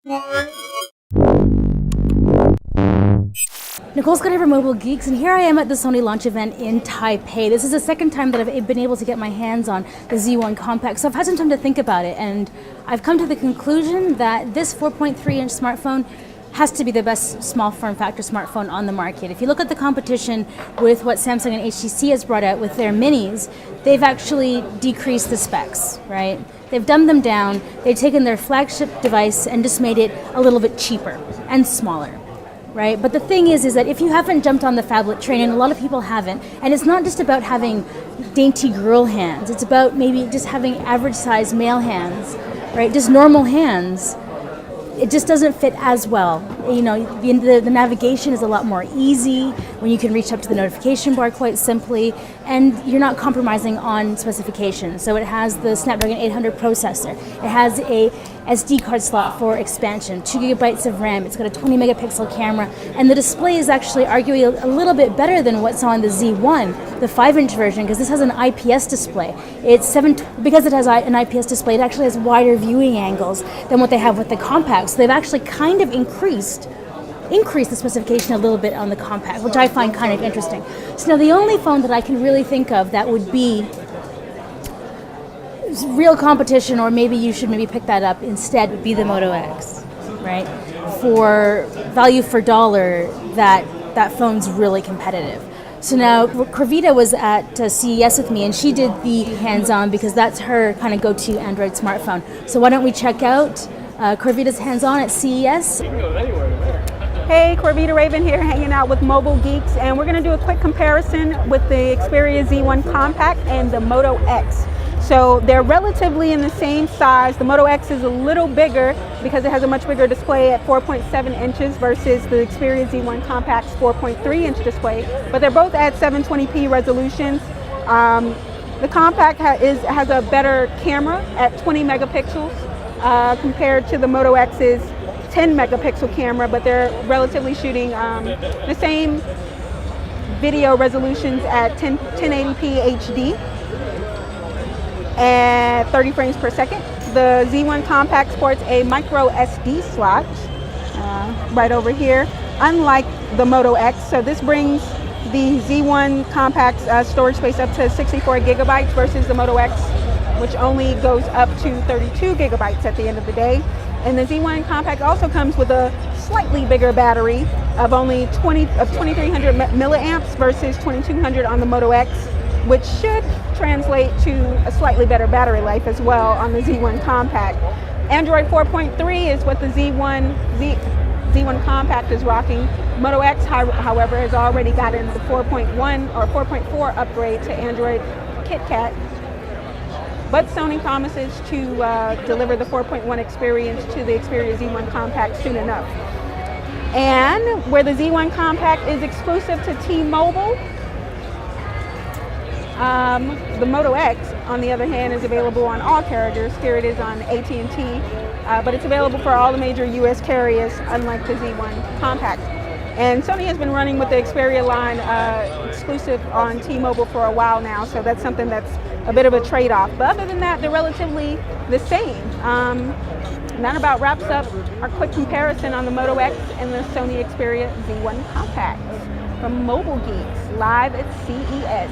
Nicole Scott for Mobile Geeks, and here I am at the Sony launch event in Taipei. This is the second time that I've been able to get my hands on the Z1 Compact, so I've had some time to think about it, and I've come to the conclusion that this 4.3-inch smartphone has to be the best small form factor smartphone on the market. If you look at the competition with what Samsung and HTC has brought out with their minis, they've actually decreased the specs, right? They've dumbed them down, they've taken their flagship device and just made it a little bit cheaper and smaller. Right? But the thing is that if you haven't jumped on the phablet train, and a lot of people haven't, and it's not just about having dainty girl hands, it's about maybe just having average sized male hands, right? Just normal hands. It just doesn't fit as well. You know, the navigation is a lot more easy when you can reach up to the notification bar quite simply, and you're not compromising on specifications. So it has the Snapdragon 800 processor. It has a SD card slot for expansion, 2 gigabytes of RAM. It's got a 20 megapixel camera, and the display is actually arguably a little bit better than what's on the Z1, the 5-inch version, because this has an IPS display. Because it has an IPS display, it actually has wider viewing angles than what they have with the compact. So they've actually kind of increased the specification a little bit on the compact, which I find kind of interesting. So now the only phone that I can really think of that would be real competition, or maybe you should pick that up instead, would be the Moto X, right? For value for dollar, that phone's really competitive. So now Corvita was at CES with me, and she did the hands-on because that's her kind of go-to Android smartphone. So why don't we check out Corvita's hands-on at CES? Hey, Corvita Raven here, hanging out with Mobile Geeks, and we're going to do a quick comparison with the Xperia Z1 Compact and the Moto X. So they're relatively in the same size. The Moto X is a little bigger because it has a much bigger display at 4.7 inches versus the Xperia Z1 Compact's 4.3-inch display, but they're both at 720p resolutions. The Compact has a better camera at 20 megapixels compared to the Moto X's 10 megapixel camera, but they're relatively shooting the same video resolutions at 1080p HD at 30 frames per second. The Z1 Compact sports a micro SD slot right over here, unlike the Moto X. So this brings the Z1 Compact's storage space up to 64 gigabytes versus the Moto X, which only goes up to 32 gigabytes at the end of the day. And the Z1 Compact also comes with a slightly bigger battery of only 2300 milliamps versus 2200 on the Moto X, which should translate to a slightly better battery life as well on the Z1 Compact. Android 4.3 is what the Z1 Compact is rocking. Moto X, however, has already gotten the 4.1 or 4.4 upgrade to Android KitKat. But Sony promises to deliver the 4.1 experience to the Xperia Z1 Compact soon enough. And where the Z1 Compact is exclusive to T-Mobile, the Moto X, on the other hand, is available on all carriers. Here it is on AT&T, but it's available for all the major US carriers, unlike the Z1 Compact. And Sony has been running with the Xperia line exclusive on T-Mobile for a while now, so that's something that's a bit of a trade-off. But other than that, they're relatively the same. That about wraps up our quick comparison on the Moto X and the Sony Xperia Z1 Compact. From Mobile Geeks, live at CES.